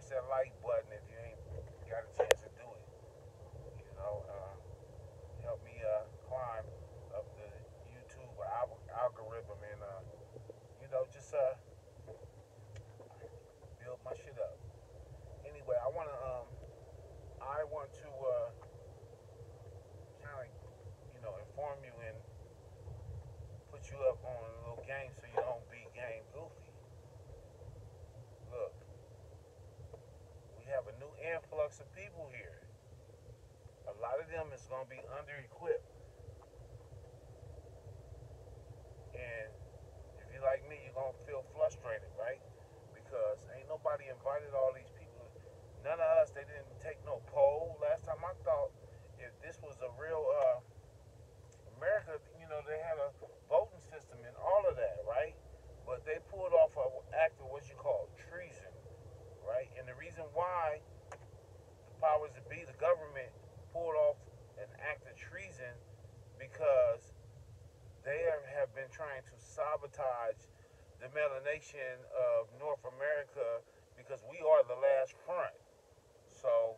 smash that like button if you ain't got a chance to do it. You know, help me climb up the YouTube algorithm and just build my shit up. Anyway, I want to kind of inform you and put you up on a little game so you don't be game goofy. Look, we have a new influx of people here. A lot of them is gonna be under equipped, and if you like me, you're gonna feel frustrated, right? Because ain't nobody invited all these people. None of us. They didn't take no poll. Last time I thought, if this was a real America, they had a voting system and all of that, right? But they pulled off an act of what you call treason, right? And the reason why the powers that be, the government, pulled off an act of treason because they have been trying to sabotage the melanation of North America because we are the last front. So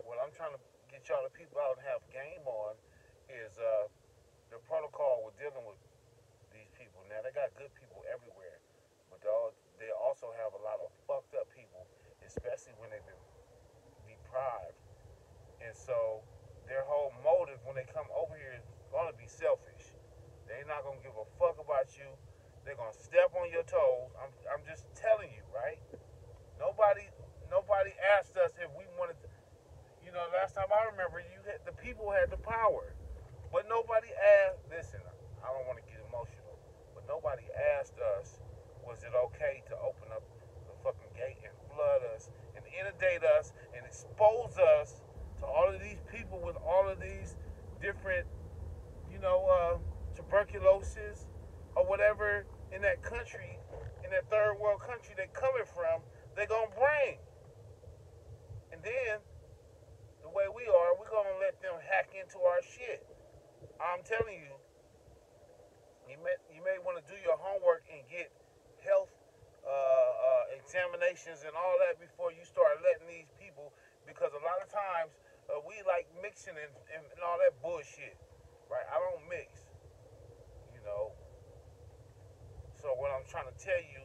what I'm trying to get y'all to people out and have game on is the protocol we're dealing with these people. Now they got good people everywhere, but they also have a lot of fucked up people, especially when they've been deprived. And so their whole motive when they come over here is gonna be selfish. They're not gonna give a fuck about you. They're gonna step on your toes. I'm just telling you, right? Nobody nobody asked us if we wanted to, last time I remember the people had the power. But nobody asked, listen, I don't want to get emotional, but nobody asked us, was it okay to open up the fucking gate and flood us and inundate us and expose us to all of these people with all of these different, tuberculosis or whatever in that country, in that third world country they coming from, they gonna bring. And then, the way we are, we're gonna let them hack into our shit. I'm telling you, you may want to do your homework and get health examinations and all that before you start letting these people, because a lot of times we like mixing and all that bullshit, right? I don't mix, you know. So what I'm trying to tell you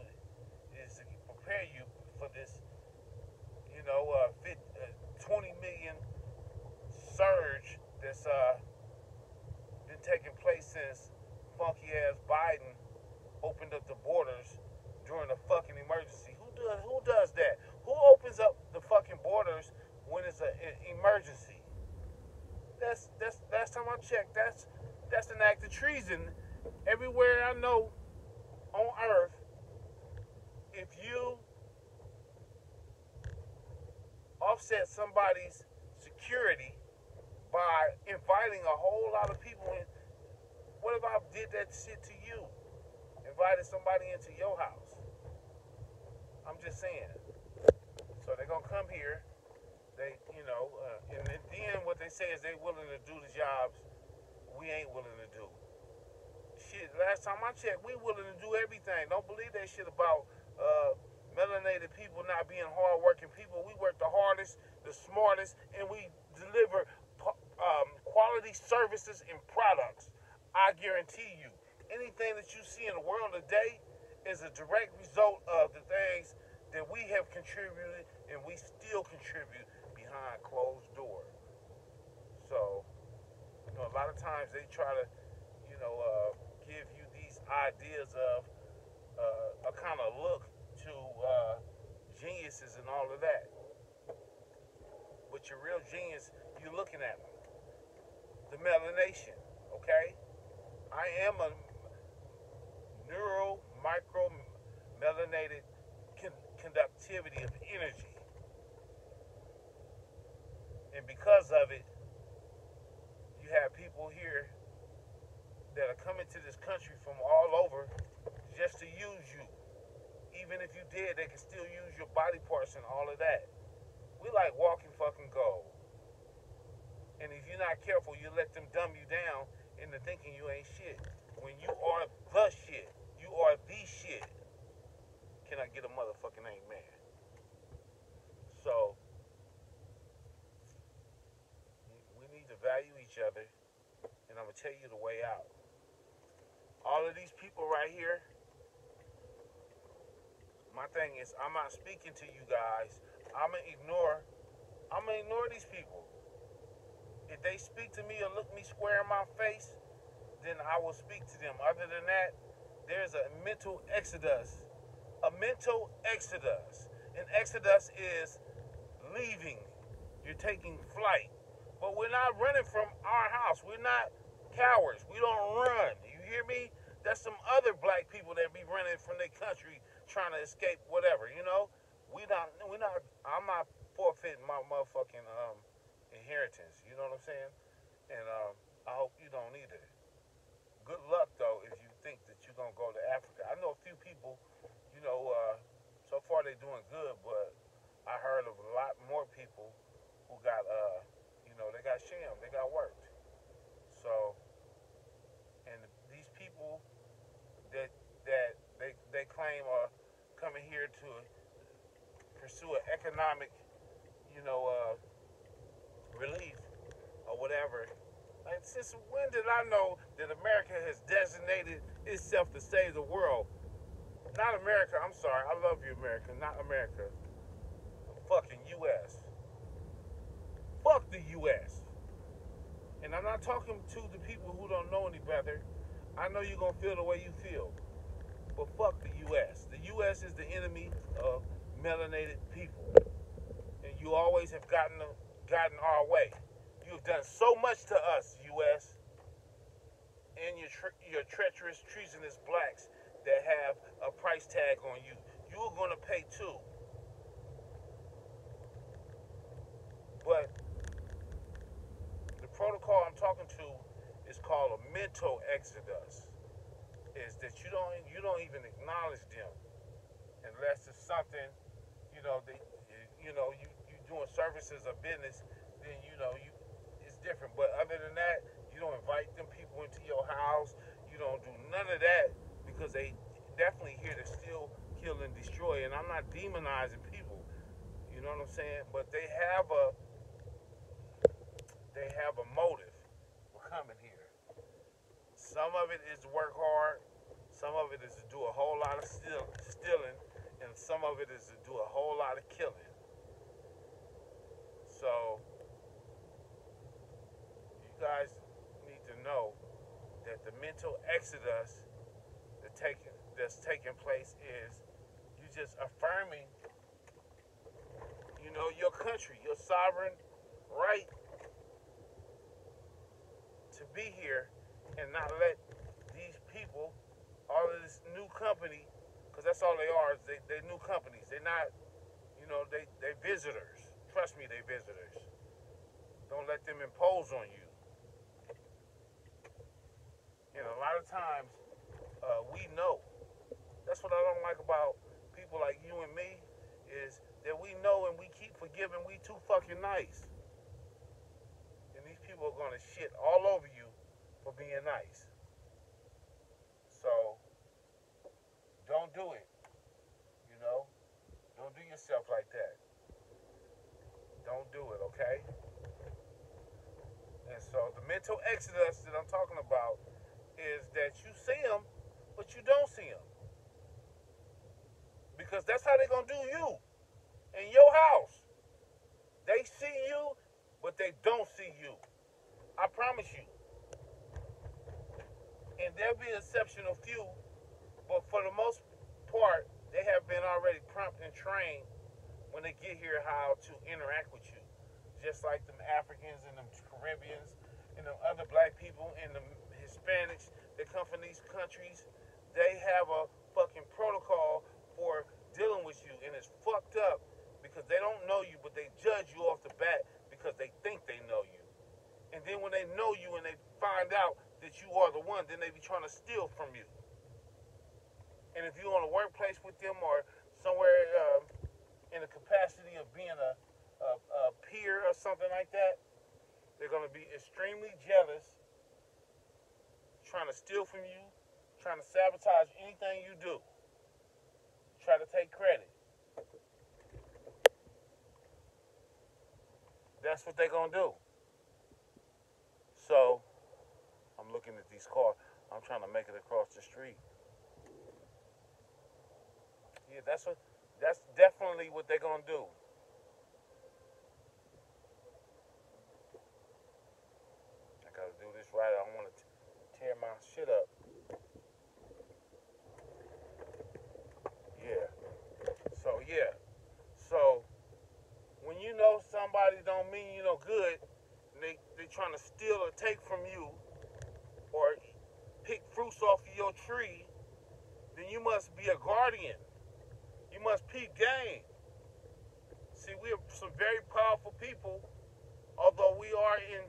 is to prepare you for this, 20 million surge that's been taking place since funky ass Biden opened up the borders during a fucking emergency. Who does that? Who opens up the fucking borders when it's an emergency? That's last time I checked. That's an act of treason. Everywhere I know on earth, if you offset somebody's security by inviting a whole lot of people in, what if I did that shit to you? Invited somebody into your house. I'm just saying. So they're gonna come here. And then what they say is they willing to do the jobs we ain't willing to do. Shit, last time I checked, we willing to do everything. Don't believe that shit about melanated people not being hardworking people. We work the hardest, the smartest, and we deliver quality services and products. I guarantee you, anything that you see in the world today is a direct result of the things that we have contributed and we still contribute behind closed doors. So, a lot of times they try to, give you these ideas of a kind of look to geniuses and all of that. But your real genius, you're looking at them. The melanation, okay? I am a neural micro melanated conductivity of energy. And because of it, you have people here that are coming to this country from all over just to use you. Even if you did, they can still use your body parts and all of that. We like walking fucking gold. And if you're not careful, you let them dumb you down into thinking you ain't shit. When you are the shit. You are the shit. Can I get a motherfucking amen? each other, and I'm going to tell you the way out. All of these people right here, my thing is, I'm not speaking to you guys. I'm going to ignore these people. If they speak to me or look me square in my face, then I will speak to them. Other than that, there's a mental exodus. A mental exodus. An exodus is leaving. You're taking flight. But we're not running from our house. We're not cowards. We don't run. You hear me? That's some other black people that be running from their country trying to escape whatever, you know? I'm not forfeiting my motherfucking inheritance. You know what I'm saying? And I hope you don't either. Good luck though if you think that you're gonna go to Africa. I know a few people, you know, so far they're doing good, but I heard of a lot more people who got they got shammed, they got worked. So, and these people that they claim are coming here to pursue an economic, you know, relief or whatever. Like, since when did I know that America has designated itself to save the world? Not America, I'm sorry. I love you, America. Not America. The fucking U.S. Fuck the U.S. And I'm not talking to the people who don't know any better. I know you're going to feel the way you feel. But fuck the U.S. The U.S. is the enemy of melanated people. And you always have gotten our way. You've done so much to us, U.S., and your treacherous, treasonous blacks that have a price tag on you. You're going to pay too. But the protocol I'm talking to is called a mental exodus. Is that you don't even acknowledge them unless it's something, you know, you doing services or business, then it's different. But other than that, you don't invite them people into your house. You don't do none of that because they definitely here to steal, kill, and destroy. And I'm not demonizing people, you know what I'm saying? But they have a motive for coming here. Some of it is to work hard. Some of it is to do a whole lot of stealing, and some of it is to do a whole lot of killing. So you guys need to know that the mental exodus that's taking place is you just affirming, your country, your sovereign right to be here, and not let these people, all of this new company, because that's all they are, is they new companies. They're not, they visitors. Trust me, they visitors. Don't let them impose on you. And a lot of times, we know. That's what I don't like about people like you and me, is that we know and we keep forgiving. We too fucking nice. And these people are going to shit all over you for being nice. So, don't do it. Don't do yourself like that. Don't do it, okay? And so the mental exodus that I'm talking about is that you see them, but you don't see them. Because that's how they're going to do you in your house. They see you, but they don't see you. I promise you. And there'll be an exceptional few, but for the most part, they have been already prompted and trained when they get here how to interact with you. Just like them Africans and them Caribbeans and them other black people and them Hispanics that come from these countries, they have a fucking protocol for dealing with you, and it's fucked up because they don't know you, but they judge you off the bat because they think they know you. And then when they know you and they find out that you are the one, then they be trying to steal from you. And if you're on a workplace with them or somewhere in the capacity of being a peer or something like that, they're going to be extremely jealous, trying to steal from you, trying to sabotage anything you do, try to take credit. That's what they're going to do. So trying to make it across the street. Yeah, that's definitely what they're gonna do. I gotta do this right. I don't want to tear my shit up. Yeah. So yeah. So when you know somebody don't mean you no good, and they trying to steal or take from you or pick fruits off of your tree, then you must be a guardian. You must peep game. See, we are some very powerful people, although we are in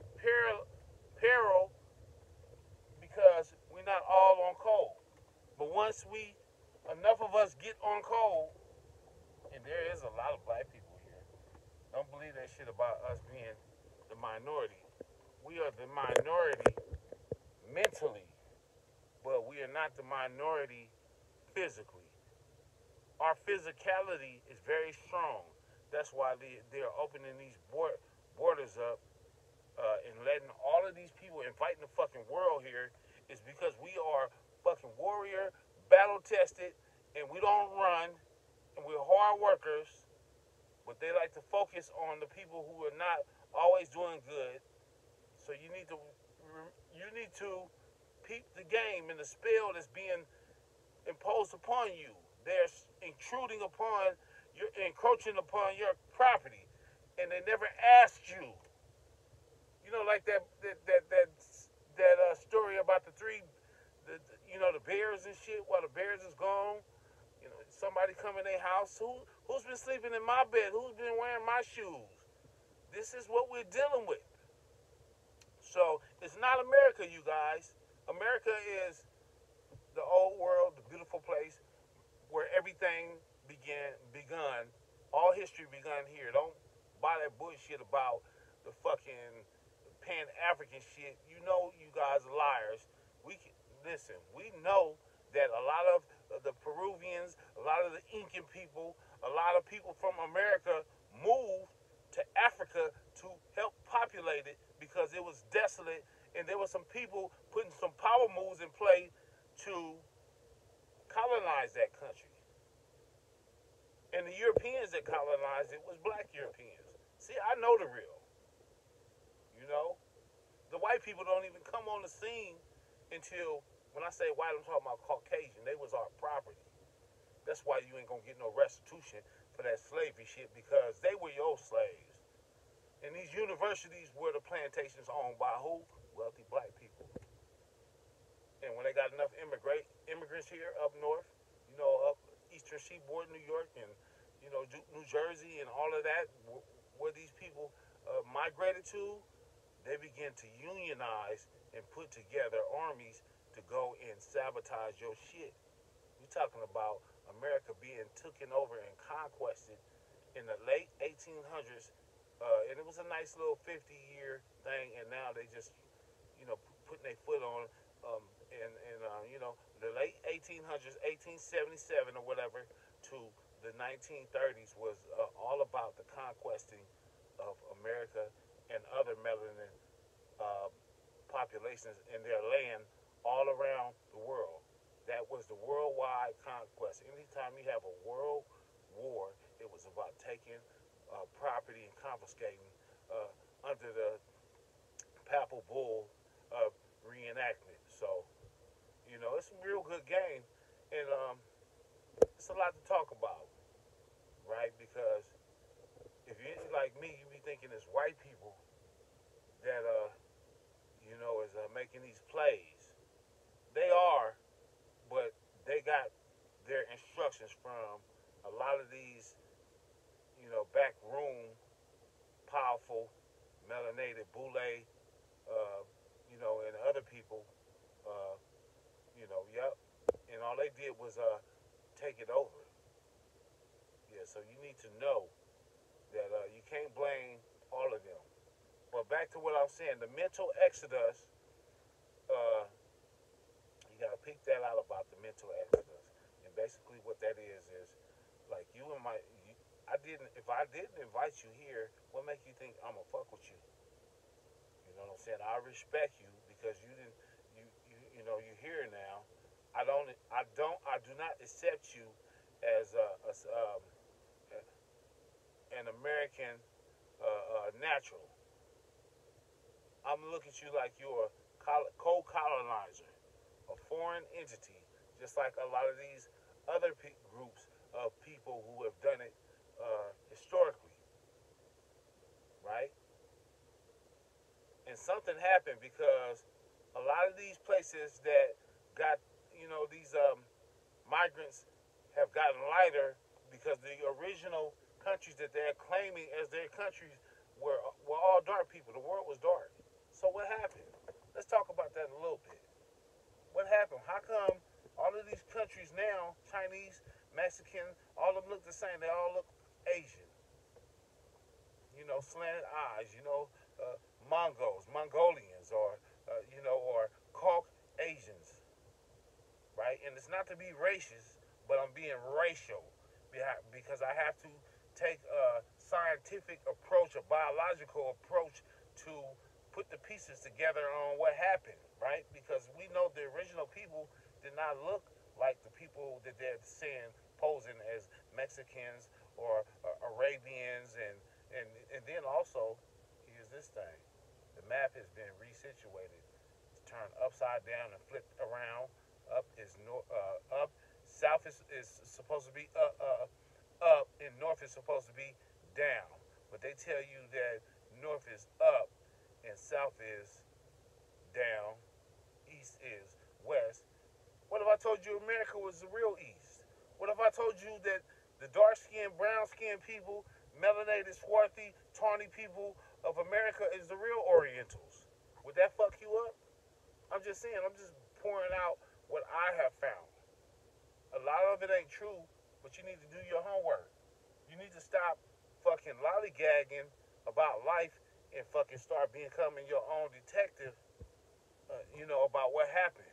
peril because we're not all on cold. But once enough of us get on cold, and there is a lot of black people here, don't believe that shit about us being the minority. We are the minority mentally, but we are not the minority physically. Our physicality is very strong. That's why they're opening these borders up and letting all of these people inviting the fucking world here is because we are fucking warrior, battle tested, and we don't run, and we're hard workers, but they like to focus on the people who are not always doing good. So you need to peep the game and the spell that's being imposed upon you. They're intruding upon encroaching upon your property, and they never asked you. You know, like that story about the three, the bears and shit. While the bears is gone, somebody come in their house. Who's been sleeping in my bed? Who's been wearing my shoes? This is what we're dealing with. So it's not America, you guys. America is the old world, the beautiful place where everything begun. All history begun here. Don't buy that bullshit about the fucking Pan African shit. You know, you guys are liars. Listen. We know that a lot of the Peruvians, a lot of the Incan people, a lot of people from America moved to Africa to help populate it because it was desolate, and there were some people putting some power moves in play to colonize that country. And the Europeans that colonized it was black Europeans. See, I know the real. You know, the white people don't even come on the scene until, when I say white, I'm talking about Caucasian. They was our property. That's why you ain't gonna get no restitution for that slavery shit, because they were your slaves. And these universities were the plantations owned by who? Wealthy black people. And when they got enough immigrants here up north, up eastern seaboard, New York, and New Jersey, and all of that, where these people migrated to, they began to unionize and put together armies to go and sabotage your shit. We're talking about America being taken over and conquested in the late 1800s, and it was a nice little 50-year thing, and now they just, putting their foot on, the late 1800s, 1877 or whatever, to the 1930s was all about the conquesting of America and other melanin uh, populations in their land all around the world. That was the worldwide conquest. Anytime you have a world war, it was about taking property and confiscating under the papal bull of reenactment. So, it's a real good game, and it's a lot to talk about, right? Because if you're like me, you be thinking it's white people that is making these plays. They are, but they got their instructions from a lot of these, back room, powerful, melanated, boule, and other people, yep. And all they did was take it over. Yeah, so you need to know that you can't blame all of them. But back to what I was saying, the mental exodus, uh, you got to pick that out about the mental exodus. And basically what that is like you and if I didn't invite you here, what make you think I'm going to fuck with you? You know what I'm saying? I respect you because you didn't, you hear now. I do not accept you as an American natural. I'm gonna look at you like you're a co-colonizer, a foreign entity, just like a lot of these other groups of people who have done it historically, right? And something happened because a lot of these places that got, these migrants have gotten lighter because the original countries that they're claiming as their countries were all dark people. The world was dark. So what happened? Let's talk about that a little bit. What happened? How come all of these countries now, Chinese, Mexican, all of them look the same? They all look Asian. Slanted eyes. Mongols, Mongolians, or Caucasians, right? And it's not to be racist, but I'm being racial because I have to take a scientific approach, a biological approach to put the pieces together on what happened, right? Because we know the original people did not look like the people that they're saying posing as Mexicans or Arabians, and then also here's this thing: the map has been resituated, turned upside down and flipped around. Up is up. South is supposed to be up, and north is supposed to be down. But they tell you that north is up and south is down, east is west. What if I told you America was the real east? What if I told you that the dark skinned, brown skinned people, melanated, swarthy, tawny people of America is the real Orientals? Would that fuck you up? I'm just saying, I'm just pouring out what I have found. A lot of it ain't true, but you need to do your homework. You need to stop fucking lollygagging about life and fucking start becoming your own detective, about what happened.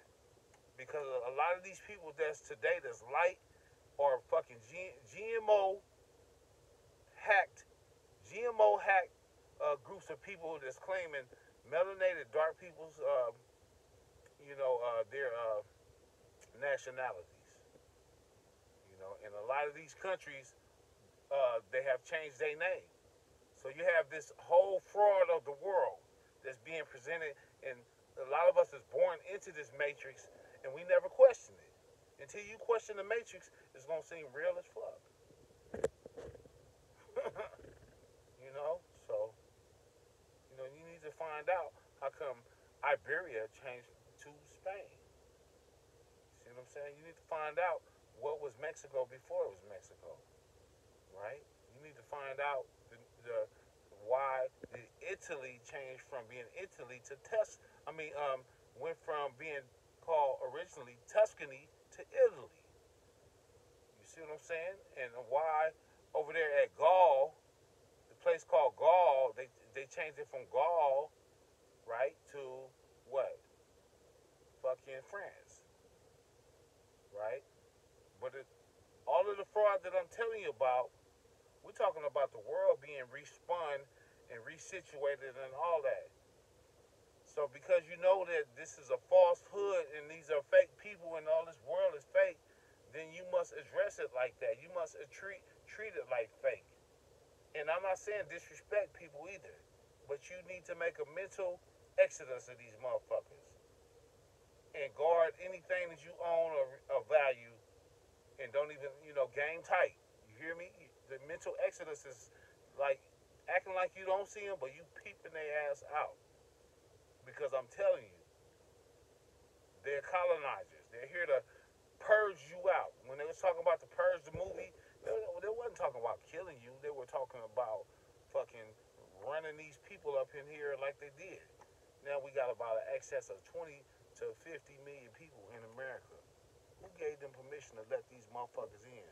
Because a lot of these people that's today that's light are fucking GMO hacked, GMO hacked groups of people that's claiming melanated dark people's, their nationalities. In a lot of these countries, they have changed their name. So you have this whole fraud of the world that's being presented, and a lot of us is born into this matrix, and we never question it. Until you question the matrix, it's gonna seem real as fuck. So you need to find out how come Iberia changed to Spain. See what I'm saying? You need to find out what was Mexico before it was Mexico, right? You need to find out the why did Italy change from being Italy to went from being called originally Tuscany to Italy. You see what I'm saying? And why over there at Gaul, the place called Gaul, they changed it from Gaul, right, to what? Fucking France, right? But all of the fraud that I'm telling you about, we're talking about the world being respun and resituated and all that. So because you know that this is a falsehood and these are fake people and all this world is fake, then you must address it like that. You must treat it like fake. And I'm not saying disrespect people either, but you need to make a mental exodus of these motherfuckers and guard anything that you own or value, and don't even game tight. You hear me? The mental exodus is like acting like you don't see them, but you peeping their ass out. Because I'm telling you, they're colonizers. They're here to purge you out. When they was talking about the Purge, the movie, they wasn't talking about killing you. They were talking about fucking running these people up in here like they did. Now we got about an excess of 20 to 50 million people in America. Who gave them permission to let these motherfuckers in?